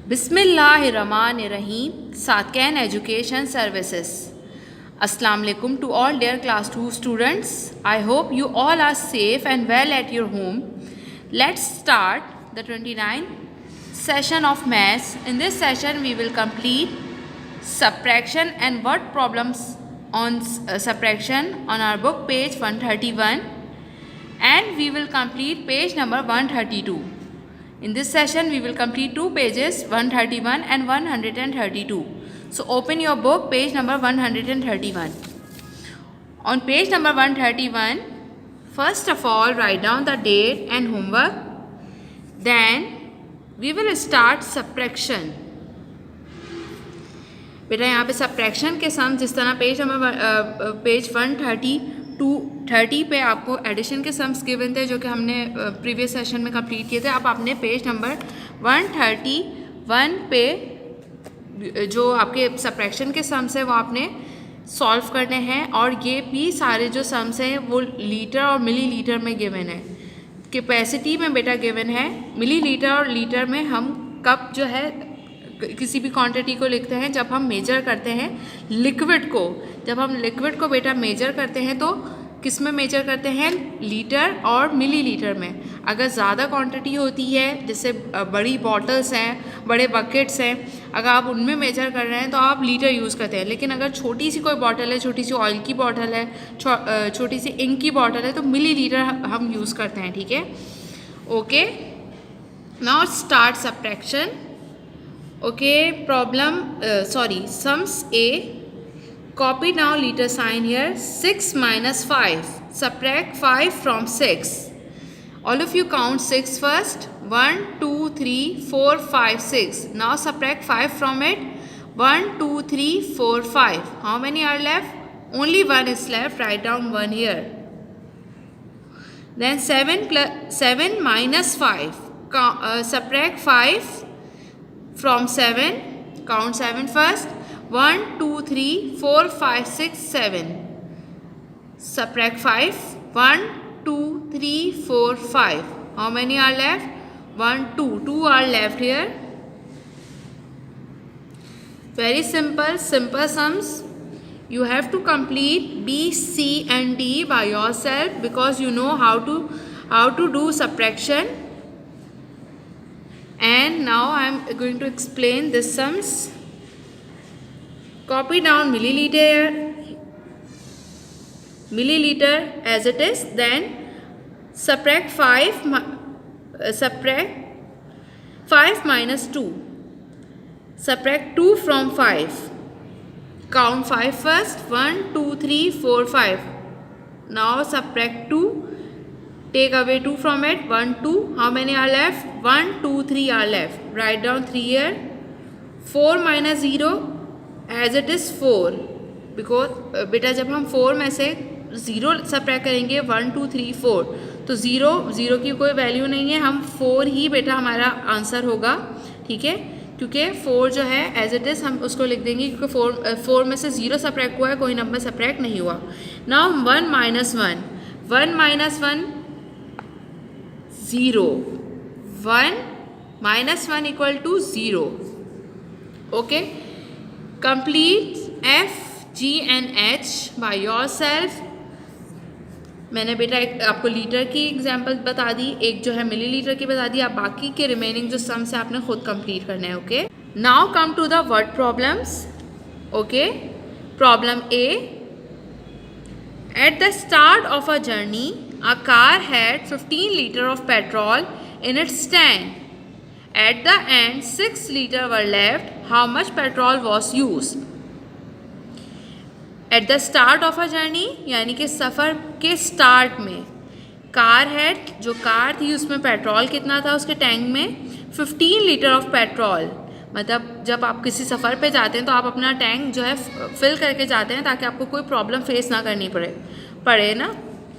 Bismillahirrahmanirrahim. Satkan Education Services. Assalamu alaikum to all dear class 2 students. I hope you all are safe and well at your home. Let's start the 29th session of maths. In this session we will complete subtraction and word problems on subtraction on our book page 131, and we will complete page number 132. In this session we will complete two pages, 131 and 132. So open your book, page number 131. On page number 131, first of all write down the date and homework. Then we will start subtraction. बेटा यहाँ पे subtraction के सम जिस तरह page 130 पे आपको addition के sums given थे जो कि हमने प्रीवियस सेशन में कंप्लीट किए थे। अब आपने पेज नंबर 131 पे जो आपके सब्ट्रैक्शन के सम्स हैं वो आपने सॉल्व करने हैं, और ये भी सारे जो सम्स हैं वो लीटर और मिली लीटर में गिवन है। कैपेसिटी में बेटा गिवन है, मिली लीटर और लीटर में हम कप जो है किसी भी क्वांटिटी को लिखते हैं जब हम मेजर करते हैं लिक्विड को। जब हम लिक्विड को बेटा मेजर करते हैं तो किस में मेजर करते हैं? लीटर और मिली लीटर में। अगर ज़्यादा क्वांटिटी होती है, जैसे बड़ी बॉटल्स हैं, बड़े बकेट्स हैं, अगर आप उनमें मेजर कर रहे हैं तो आप लीटर यूज़ करते हैं। लेकिन अगर छोटी सी कोई बॉटल है, छोटी सी ऑयल की बॉटल है, छोटी सी इंक की बॉटल है, तो मिली लीटर हम यूज़ करते हैं। ठीक है, okay. Now start subtraction. Okay, problem, sums A. Copy now liter sign here. 6 minus 5. Subtract 5 from 6. All of you count 6 first. 1, 2, 3, 4, 5, 6. Now subtract 5 from it. 1, 2, 3, 4, 5. How many are left? Only 1 is left. Write down 1 here. Then 7 minus 5. Subtract 5 from 7. Count 7 first. 1, 2, 3, 4, 5, 6, 7. Subtract 5. 1, 2, 3, 4, 5. How many are left? 1, 2. 2 are left here. Very simple sums. You have to complete B, C and D by yourself because you know how to do subtraction. And now I am going to explain this sums. Copy down milliliter as it is. Then subtract 5 minus 2. Subtract 2 from 5. Count 5 first. 1, 2, 3, 4, 5. Now subtract 2. Take away 2 from it. 1, 2. How many are left? 1, 2, 3 are left. Write down 3 here. 4 minus 0 as it is 4. Because बेटा जब हम 4 में से 0 subtract करेंगे 1, 2, 3, 4 तो 0 की कोई value नहीं है। हम 4 ही बेटा हमारा आंसर होगा। ठीक है, क्योंकि 4 जो है एज इट इज़ हम उसको लिख देंगे क्योंकि 4 में से 0 सब्ट्रैक्ट हुआ है, कोई नंबर सब्ट्रैक्ट नहीं हुआ। Now 1 minus 1. 1 minus 1 0. 1 minus 1 equal to 0. Okay, complete F, G and H by yourself. मैंने बेटा एक आपको लीटर की एग्जांपल बता दी, एक जो है मिली लीटर की बता दी। आप बाकी के रिमेनिंग जो सम्स है आपने खुद कंप्लीट करना है। Okay, now come to the word problems. Okay, problem A. At the start of a journey, a car had 15 liters of petrol in its tank. At the end, 6 liters were left. How much petrol was used? At the start of a journey, यानी कि सफ़र के start में car है, जो car थी उसमें petrol कितना था उसके टैंक में? 15 लीटर ऑफ पेट्रोल। मतलब जब आप किसी सफ़र पे जाते हैं तो आप अपना टैंक जो है फिल करके जाते हैं ताकि आपको कोई प्रॉब्लम फेस ना करनी पड़े ना।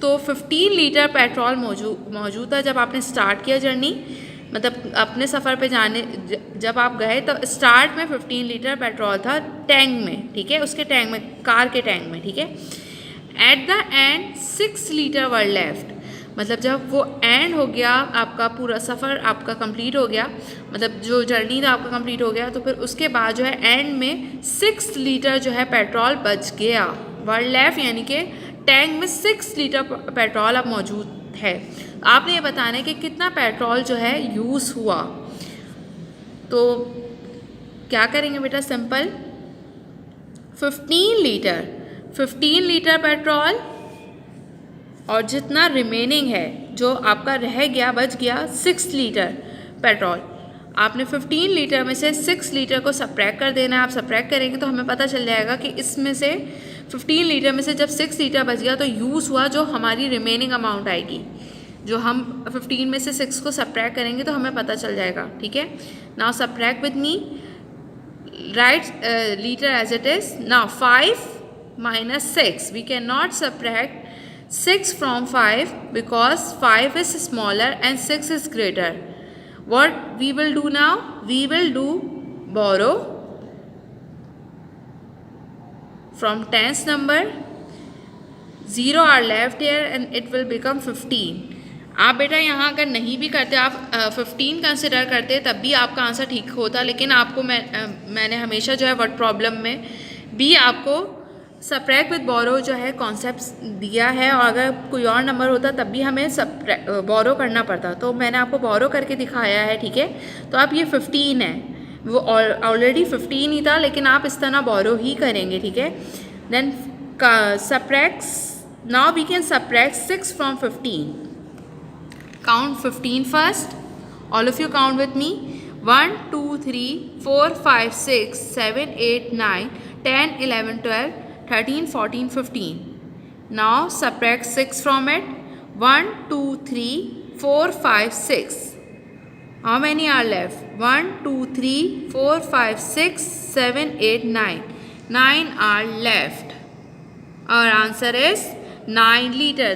तो 15 लीटर पेट्रोल मौजूद था जब आपने स्टार्ट किया जर्नी, मतलब अपने सफ़र पे जब आप गए तो स्टार्ट में 15 लीटर पेट्रोल था टैंक में। ठीक है, उसके टैंक में, कार के टैंक में। ठीक है, at the end 6 litre were left, मतलब जब वो एंड हो गया, आपका पूरा सफ़र आपका कंप्लीट हो गया, मतलब जो जर्नी था आपका कंप्लीट हो गया, तो फिर उसके बाद जो है एंड में 6 लीटर जो है पेट्रोल बच गया, वर लेफ्ट, यानी कि टैंक में 6 लीटर पेट्रोल अब मौजूद है। आपने ये बताना है कि कितना पेट्रोल जो है यूज़ हुआ। तो क्या करेंगे बेटा, सिंपल 15 लीटर पेट्रोल और जितना रिमेनिंग है जो आपका रह गया बच गया 6 लीटर पेट्रोल, आपने 15 लीटर में से 6 लीटर को सब्ट्रैक्ट कर देना है। आप सब्ट्रैक्ट करेंगे तो हमें पता चल जाएगा कि इसमें से 15 लीटर में से जब 6 लीटर बच गया तो यूज़ हुआ जो हमारी रिमेनिंग अमाउंट आएगी, जो हम 15 में से 6 को सब्ट्रैक्ट करेंगे तो हमें पता चल जाएगा। ठीक है, now subtract with me, right litre as it is. Now 5 minus 6, we cannot subtract 6 from 5 because 5 is smaller and 6 is greater. What we will do now? We will do borrow from tens number. 0 are left here and it will become 15. आप बेटा यहाँ अगर नहीं भी करते, आप 15 consider करते तब भी आपका आंसर ठीक होता, लेकिन आपको मैंने हमेशा जो है वर्ड प्रॉब्लम में भी आपको सब्ट्रैक्ट विद बोरो जो है कॉन्सेप्ट दिया है, और अगर कोई और नंबर होता तब भी हमें बोरो करना पड़ता, तो मैंने आपको बोरो करके दिखाया है। ठीक है, तो आप ये 15 है, वो ऑलरेडी 15 ही था, लेकिन आप इस तरह बोरो ही करेंगे। ठीक है, then subtract, now we can subtract 6 from 15। Count 15 first, all of you count with me, 1 2 3 4 5 6 7 8 9 10 11 12 13 14 15. Now subtract 6 from it. 1 2 3 4 5 6. How many are left? 1 2 3 4 5 6 7 8 9. 9 are left. Our answer is 9 liter.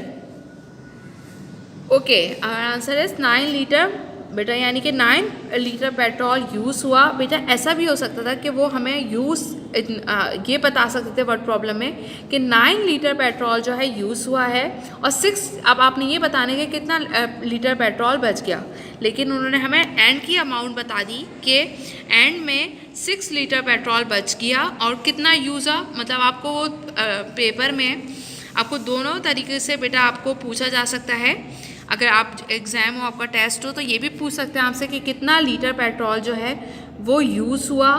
Okay, our answer is 9 liter बेटा, यानी कि 9 litre petrol use हुआ। बेटा ऐसा भी हो सकता था कि वो हमें ये बता सकते थे वर्ड प्रॉब्लम में कि 9 लीटर पेट्रोल जो है यूज़ हुआ है और 6, अब आपने ये बताने के कितना लीटर पेट्रोल बच गया, लेकिन उन्होंने हमें एंड की अमाउंट बता दी कि एंड में 6 लीटर पेट्रोल बच गया और कितना यूज़ हुआ। मतलब आपको वो पेपर में आपको दोनों तरीके से बेटा आपको पूछा जा सकता है। अगर आप एग्ज़ाम हो, आपका टेस्ट हो, तो ये भी पूछ सकते हैं आपसे कि कितना लीटर पेट्रोल जो है वो यूज़ हुआ,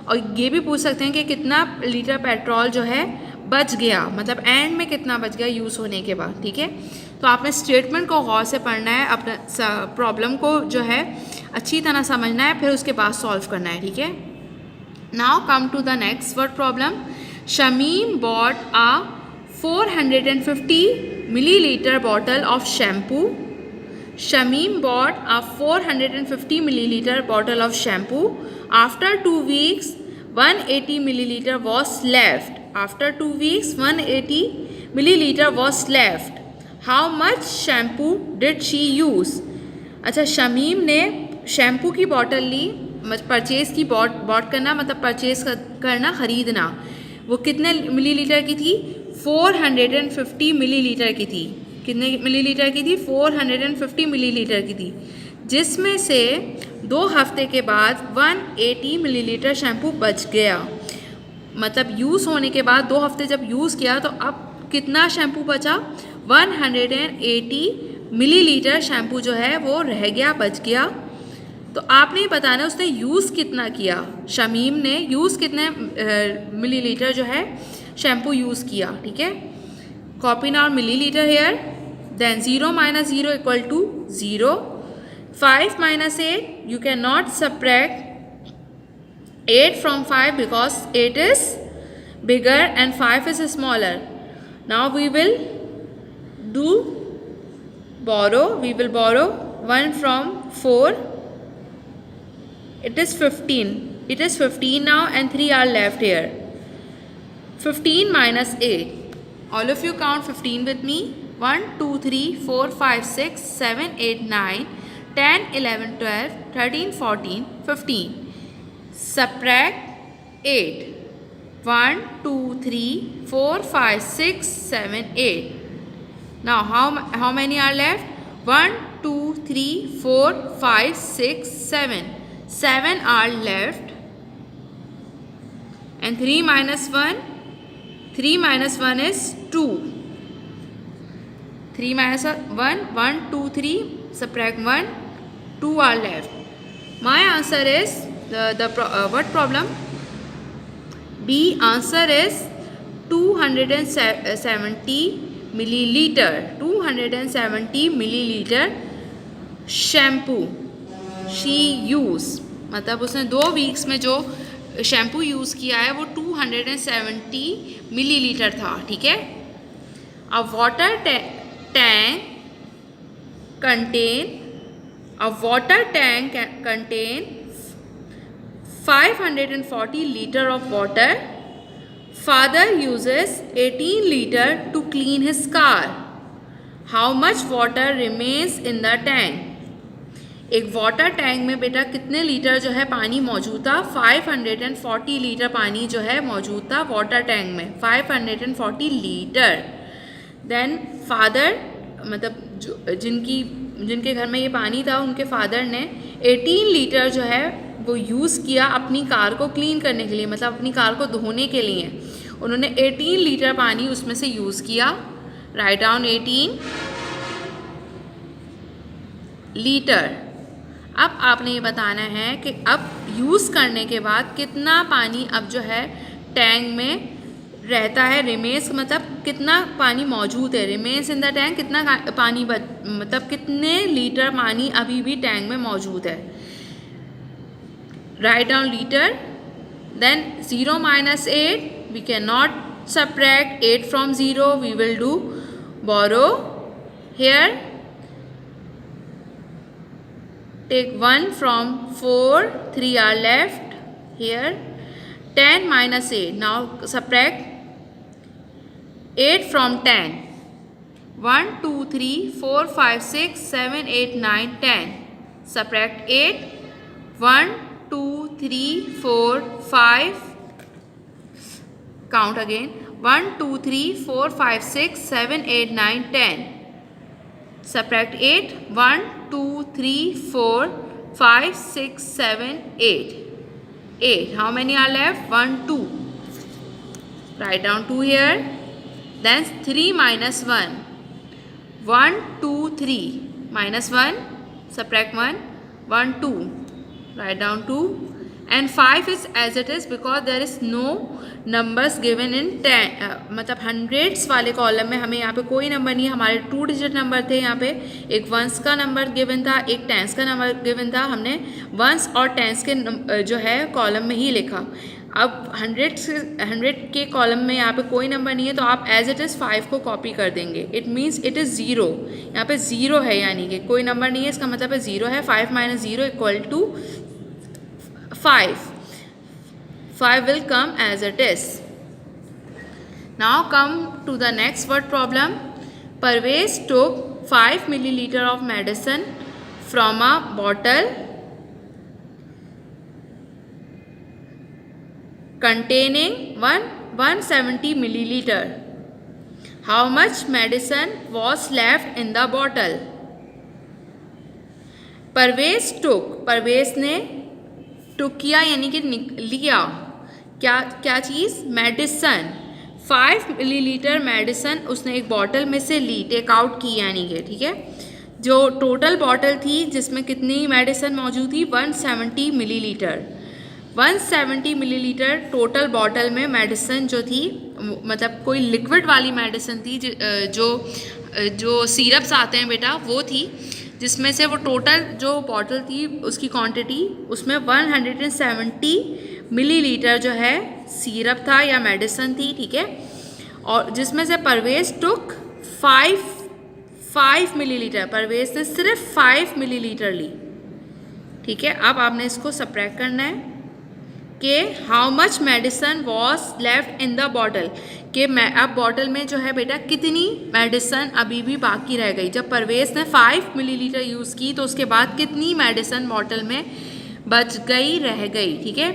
और ये भी पूछ सकते हैं कि कितना लीटर पेट्रोल जो है बच गया, मतलब एंड में कितना बच गया यूज़ होने के बाद। ठीक है, तो आपने स्टेटमेंट को गौर से पढ़ना है, अपना प्रॉब्लम को जो है अच्छी तरह समझना है, फिर उसके बाद सॉल्व करना है। ठीक है, now come to the next word problem. Shamim bought a 450 milliliter bottle of shampoo. Shamim bought a 450 milliliter bottle of shampoo. After 2 weeks, 180 milliliter was left. After 2 weeks, 180 milliliter was left. How much shampoo did she use? अच्छा, शमीम ने shampoo की bottle ली, purchase की bot करना मतलब purchase करना, ख़रीदना। वो कितने मिलीलीटर की थी? 450 मिलीलीटर की थी। कितने मिलीलीटर की थी? 450 मिलीलीटर की थी, जिसमें से 2 हफ्ते के बाद 180 मिलीलीटर शैम्पू बच गया। मतलब यूज़ होने के बाद 2 हफ्ते जब यूज़ किया तो अब कितना शैम्पू बचा? 180 मिलीलीटर शैम्पू जो है वो रह गया, बच गया। तो आपने ये बताना उसने यूज़ कितना किया, शमीम ने यूज़ कितने मिलीलीटर जो है शैम्पू यूज़ किया। ठीक है, copy now millilitre here, then 0 minus 0 equal to 0. 5 minus 8, you cannot subtract 8 from 5 because 8 is bigger and 5 is smaller. Now we will do borrow. We will borrow 1 from 4. It is 15. It is 15 now and 3 are left here. 15 minus 8. All of you count 15 with me. 1 2 3 4 5 6 7 8 9 10 11 12 13 14 15. Subtract 8. 1 2 3 4 5 6 7 8. Now how many are left? 1 2 3 4 5 6 7. 7 are left. And 3 minus 1, 3 minus 1 is 2. 3 minus 1, 1 2 3, subtract 1, 2 are left. My answer is what problem? B. Answer is 270 milliliter. 270 milliliter shampoo she use, मतलब उसने 2 weeks में जो shampoo use किया है वो 270 millilitre था, ठीक है। अ water tank contain 540 liter of water. Father uses 18 liter to clean his car. How much water remains in the tank? एक वाटर टैंक में बेटा कितने लीटर जो है पानी मौजूद था? 540 लीटर पानी जो है मौजूद था वाटर टैंक में, 540 लीटर। देन फादर, मतलब जिनके घर में ये पानी था उनके फादर ने 18 लीटर जो है वो यूज़ किया अपनी कार को क्लीन करने के लिए, मतलब अपनी कार को धोने के लिए उन्होंने 18 लीटर पानी उसमें से यूज़ किया। Write down 18 litre. अब आपने ये बताना है कि अब यूज़ करने के बाद कितना पानी अब जो है टैंक में रहता है। रिमेन्स मतलब कितना पानी मौजूद है, रिमेन्स इन द टैंक, कितना पानी मतलब कितने लीटर पानी अभी भी टैंक में मौजूद है। Write down litre. Then 0 minus 8, we cannot subtract 8 from 0, we will do borrow here. Take 1 from 4, 3 are left here. 10 minus 8, now subtract 8 from 10. 1 2 3 4 5 6 7 8 9 10. Subtract 8. 1 2 3 4 5. Count again. 1 2 3 4 5 6 7 8 9 10. Subtract 8. 1 2 3 4 5 6 7 8. 8. How many are left? 1 2. Write down 2 here. Then 3 minus 1. 1 2 3 minus 1. Subtract 1. 1 2. Write down 2. And 5 is as it is because there is no numbers given in 10, मतलब hundreds वाले column में हमें यहाँ पे कोई number नहीं है। हमारे 2 डिजिट नंबर थे यहाँ पे, एक वंस का नंबर गिवन था, एक टेंस का नंबर गिवन था। हमने वंस और टेंस के जो है कॉलम में ही लिखा। अब 100 के कॉलम में यहाँ पे कोई नंबर नहीं है तो आप एज इट इज़ 5 को कॉपी कर देंगे। It means it is 0। यहाँ पे 0 है, यानी कि कोई नंबर नहीं है, इसका मतलब है 0 है। 5 minus 0 equal to 5. 5 will come as it is. Now come to the next word problem. Parvez took 5 milliliter of medicine from a bottle containing 170 milliliter. How much medicine was left in the bottle? Parvez took, Parvez ने took किया यानी कि लिया क्या चीज़? Medicine. 5 millilitre medicine उसने एक bottle में से ली, टेक आउट की यानी कि, ठीक है। जो टोटल बॉटल थी जिसमें कितनी मेडिसन मौजूद थी? 170 मिलीलीटर। 170 मिलीलीटर टोटल बॉटल में मेडिसन जो थी, मतलब कोई लिक्विड वाली मेडिसन थी, जो सिरप्स आते हैं बेटा वो थी, जिसमें से वो टोटल जो बॉटल थी उसकी क्वांटिटी उसमें 170 मिलीलीटर जो है सिरप था या मेडिसन थी, ठीक है। और जिसमें से परवेज टुक 5 मिलीलीटर, परवेज ने सिर्फ 5 मिलीलीटर ली, ठीक है। अब आपने इसको सब्ट्रैक्ट करना है कि how much medicine was left in the bottle, कि अब बॉटल में जो है बेटा कितनी मेडिसन अभी भी बाकी रह गई। जब परवेज ने 5 मिलीलीटर यूज़ की तो उसके बाद कितनी मेडिसन बॉटल में बच गई, रह गई, ठीक है।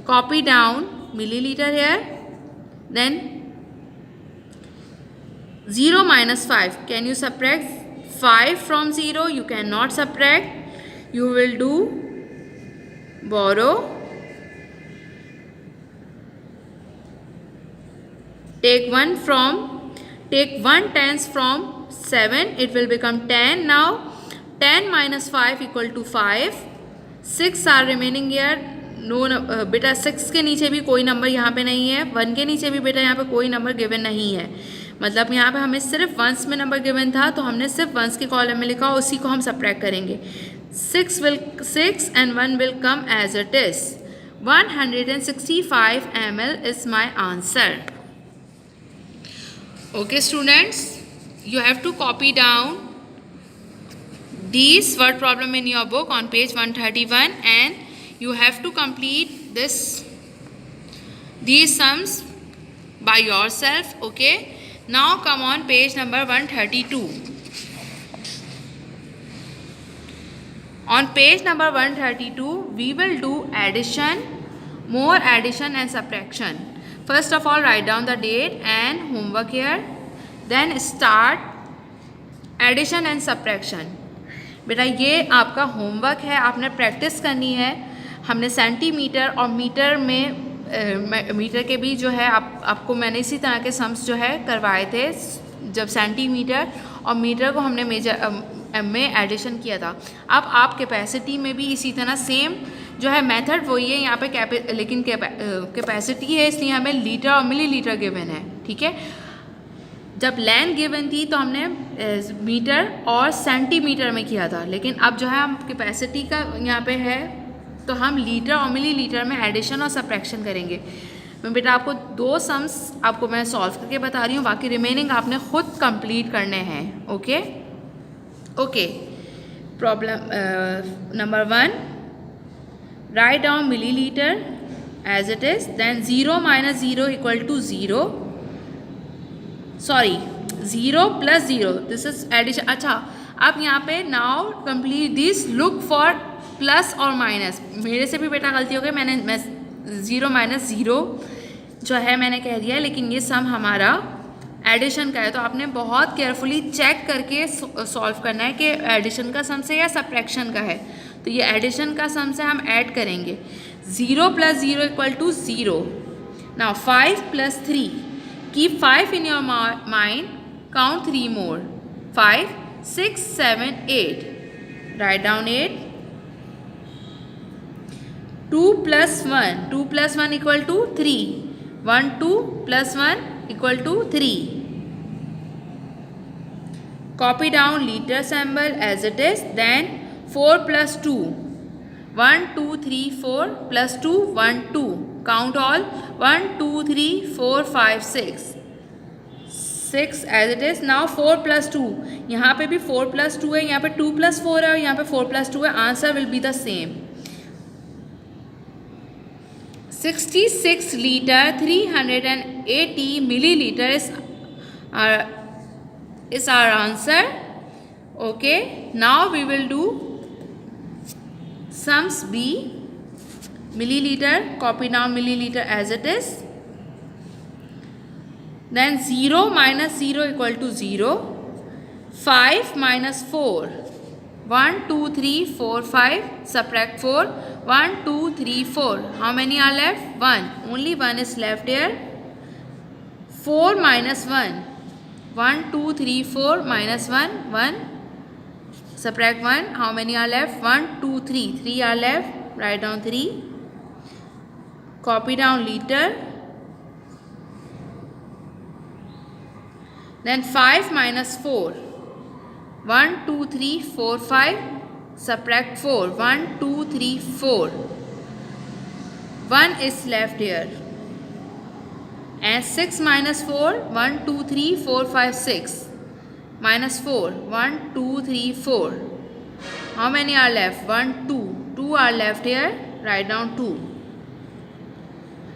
Copy down millilitre here, then 0 minus 5. Can you subtract 5 from 0? You cannot subtract. You will do borrow. Take 1 tens from 7. It will become 10 now. 10 minus 5 equal to 5. 6 are remaining here. No बेटा 6 के नीचे भी कोई number यहाँ पे नहीं है, 1 के नीचे भी बेटा यहाँ पे कोई नंबर गिवन नहीं है। मतलब यहाँ पे हमें सिर्फ वंस में नंबर गिवन था, तो हमने सिर्फ वंस के कॉलम में लिखा, उसी को हम सब्ट्रैक्ट करेंगे। 6 and 1 will come as it is. 165 ml is my answer. Okay students, you have to copy down these word problem in your book on page 131 and you have to complete these sums by yourself. Okay, now come on page number 132. On page number 132 we will do addition, more addition and subtraction. First of all write down the date and homework here, then start addition and subtraction. बेटा ये आपका homework है, आपने practice करनी है। हमने centimetre और metre में मीटर के भी जो है आपको मैंने इसी तरह के सम्स जो है करवाए थे, जब सेंटीमीटर और मीटर को हमने मेजर में एडिशन किया था। अब आप कैपेसिटी में भी इसी तरह सेम जो है मेथड वही है, यहाँ पे लेकिन कैपेसिटी है इसलिए हमें लीटर और मिलीलीटर गिवन है। ठीक है, जब लेंथ गिवन थी तो हमने मीटर और सेंटीमीटर में किया था, लेकिन अब जो है हम कैपेसिटी का यहाँ पे है तो हम लीटर और मिलीलीटर में एडिशन और सब्ट्रैक्शन करेंगे। मैं बेटा आपको 2 सम्स आपको मैं सॉल्व करके बता रही हूँ, बाकी रिमेनिंग आपने खुद कंप्लीट करने हैं। Okay okay, problem number 1, write down millilitre as it is, then 0 minus 0 equal to 0, sorry 0 plus 0, this is addition. अच्छा, अब यहाँ पे now complete this, look for plus और माइनस। मेरे से भी बेटा गलती हो गई, मैं 0 minus 0 जो है मैंने कह दिया, लेकिन ये सम हमारा एडिशन का है, तो आपने बहुत केयरफुली चेक करके सॉल्व करना है कि एडिशन का सम से या सब्ट्रैक्शन का है। तो ये एडिशन का सम से हम ऐड करेंगे। 0 plus 0 equal to 0. Now 5 plus 3, keep 5 in your mind, count 3 more, 5, 6, 7, 8, write down 8. 2 plus 1, 2 plus 1 equal to 3, 1, 2 plus 1 equal to 3. Copy down liter symbol as it is, then 4 plus 2, 1, 2, 3, 4 plus 2, 1, 2. Count all, 1, 2, 3, 4, 5, 6. 6 as it is. Now 4 plus 2, यहाँ पे भी 4 plus 2 है, यहाँ पे 2 plus 4 है और यहाँ पे 4 plus 2 है। Answer will be the same. 66 liter 380 milliliter is our answer. Okay, now we will do sums B. Milliliter, copy down milliliter as it is, then 0 minus 0 equal to 0, 5 minus 4, 1, 2, 3, 4, 5, subtract 4, 1, 2, 3, 4, how many are left? 1, only 1 is left here. 4 minus 1, 1, 2, 3, 4 minus 1, 1, subtract 1, how many are left? 1, 2, 3, 3 are left, write down 3, copy down liter, then 5 minus 4, 1, 2, 3, 4, 5, subtract 4, 1, 2, 3, 4, 1 is left here, and 6 minus 4, 1, 2, 3, 4, 5, 6, minus 4, 1, 2, 3, 4, how many are left? 1, 2, 2 are left here, write down 2.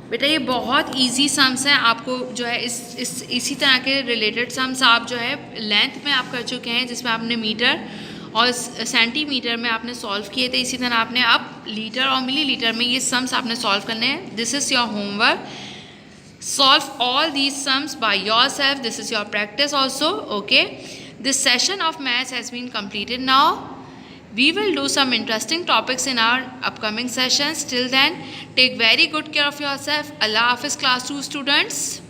बेटा ये बहुत easy sums हैं, आपको जो है इसी तरह के रिलेटेड सम्स आप जो है लेंथ में आप कर चुके हैं, जिसमें आपने मीटर और सेंटीमीटर में आपने सॉल्व किए थे। इसी तरह आपने अब लीटर और मिलीलीटर में ये सम्स आपने सॉल्व करने हैं। This is your homework, solve all these sums by yourself. This is your practice also. Okay, this session of maths has been completed now. We will do some interesting topics in our upcoming sessions. Till then, take very good care of yourself. Allah Hafiz class 2 students.